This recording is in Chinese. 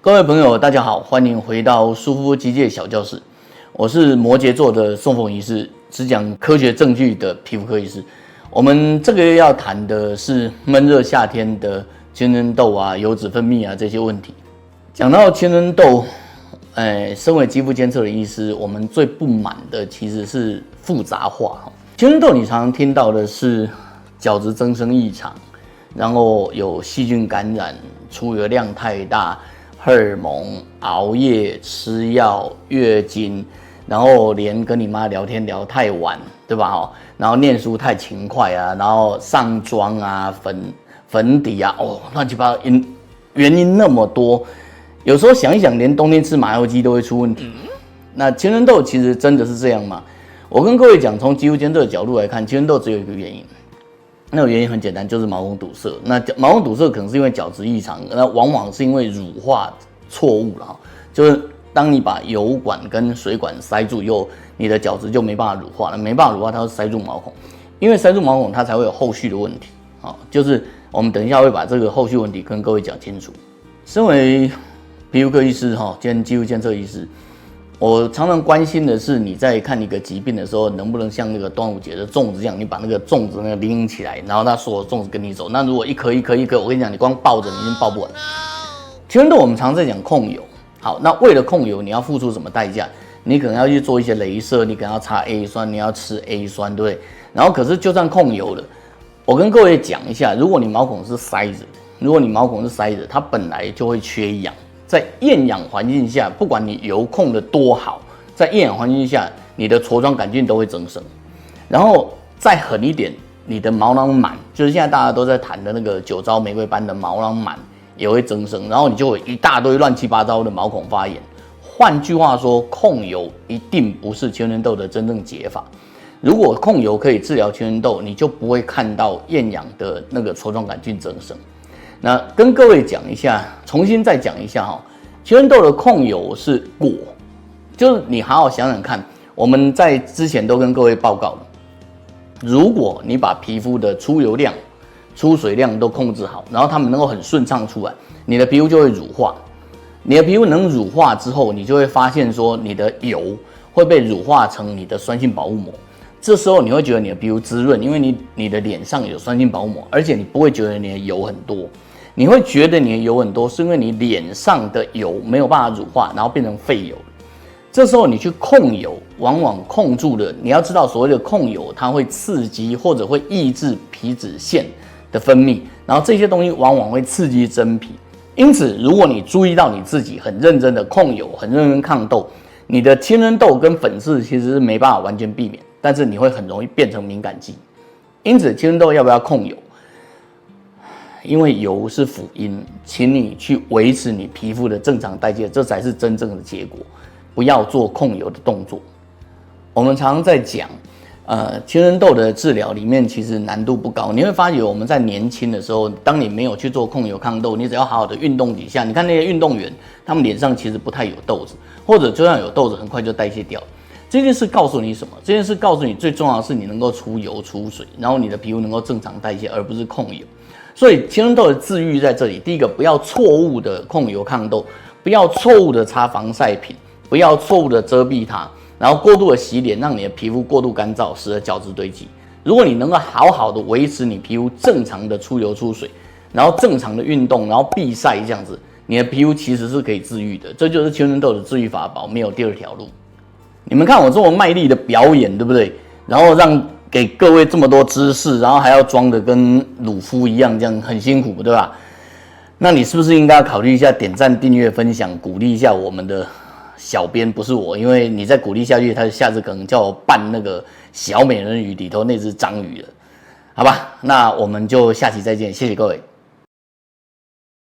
各位朋友，大家好，欢迎回到舒肤机械小教室。我是摩羯座的宋凤医师，只讲科学证据的皮肤科医师。我们这个月要谈的是闷热夏天的青春痘啊、油脂分泌啊这些问题。讲到青春痘，身为肌肤监测的医师，我们最不满的其实是复杂化。青春痘你常常听到的是角质增生异常，然后有细菌感染、出油量太大、荷尔蒙、熬夜、吃药、月经，然后连跟你妈聊天聊太晚，对吧？然后念书太勤快啊，然后上妆啊、粉底啊，乱七八糟，原因那么多，有时候想一想，连冬天吃麻油鸡都会出问题。那青春痘其实真的是这样吗？我跟各位讲，从肌肤监测的角度来看，青春痘只有一个原因。那个原因很简单，就是毛孔堵塞。那毛孔堵塞可能是因为角质异常，那往往是因为乳化错误了，就是当你把油管跟水管塞住以后，你的角质就没办法乳化了，没办法乳化，它会塞住毛孔，因为塞住毛孔，它才会有后续的问题。就是我们等一下会把这个后续问题跟各位讲清楚。身为皮肤科医师兼肌肤监测医师，我常常关心的是，你在看一个疾病的时候，能不能像那个端午节的粽子一样，你把那个粽子那个拎起来，然后它所有粽子跟你走。那如果一颗一颗一颗，我跟你讲，你光抱着你已经抱不完。青春痘我们常在讲控油，好，那为了控油，你要付出什么代价？你可能要去做一些雷射，你可能要擦 A 酸，你要吃 A 酸，对不对？然后可是就算控油了，我跟各位讲一下，如果你毛孔是塞着的，它本来就会缺氧。在厌氧环境下，不管你油控的多好，在厌氧环境下，你的痤疮杆菌都会增生。然后再狠一点，你的毛囊螨，就是现在大家都在谈的那个酒糟玫瑰斑的毛囊螨也会增生，然后你就有一大堆乱七八糟的毛孔发炎。换句话说，控油一定不是青春痘的真正解法。如果控油可以治疗青春痘，你就不会看到厌氧的那个痤疮杆菌增生。那跟各位讲一下，重新再讲一下青春痘的控油是果，就是你好好想想看，我们在之前都跟各位报告了，如果你把皮肤的出油量、出水量都控制好，然后它们能够很顺畅出来，你的皮肤就会乳化。你的皮肤能乳化之后，你就会发现说，你的油会被乳化成你的酸性保护膜。这时候你会觉得你的皮肤滋润，因为你的脸上有酸性保护膜，而且你不会觉得你的油很多。你会觉得你的油很多，是因为你脸上的油没有办法乳化，然后变成废油。这时候你去控油，往往控住了。你要知道，所谓的控油，它会刺激或者会抑制皮脂腺的分泌，然后这些东西往往会刺激真皮。因此，如果你注意到你自己很认真的控油，很认真抗痘，你的青春痘跟粉刺其实是没办法完全避免，但是你会很容易变成敏感肌。因此，青春痘要不要控油？因为油是辅因，请你去维持你皮肤的正常代谢，这才是真正的结果。不要做控油的动作。我们常常在讲，青春痘的治疗里面其实难度不高。你会发觉我们在年轻的时候，当你没有去做控油抗痘，你只要好好的运动几下，你看那些运动员，他们脸上其实不太有痘子，或者就算有痘子，很快就代谢掉。这件事告诉你什么？这件事告诉你最重要的是你能够出油出水，然后你的皮肤能够正常代谢，而不是控油。所以青春痘的治愈在这里，第一个，不要错误的控油抗痘，不要错误的擦防晒品，不要错误的遮蔽它，然后过度的洗脸，让你的皮肤过度干燥，使得角质堆积。如果你能够好好的维持你皮肤正常的出油出水，然后正常的运动，然后避晒这样子，你的皮肤其实是可以治愈的。这就是青春痘的治愈法宝，没有第二条路。你们看我这么卖力的表演，对不对？然后给各位这么多知识，然后还要装的跟鲁夫一样，这样很辛苦，对吧？那你是不是应该考虑一下点赞、订阅、分享，鼓励一下我们的小编？不是我，因为你再鼓励下去，他下次可能叫我扮那个小美人鱼里头那只章鱼了，好吧？那我们就下期再见，谢谢各位。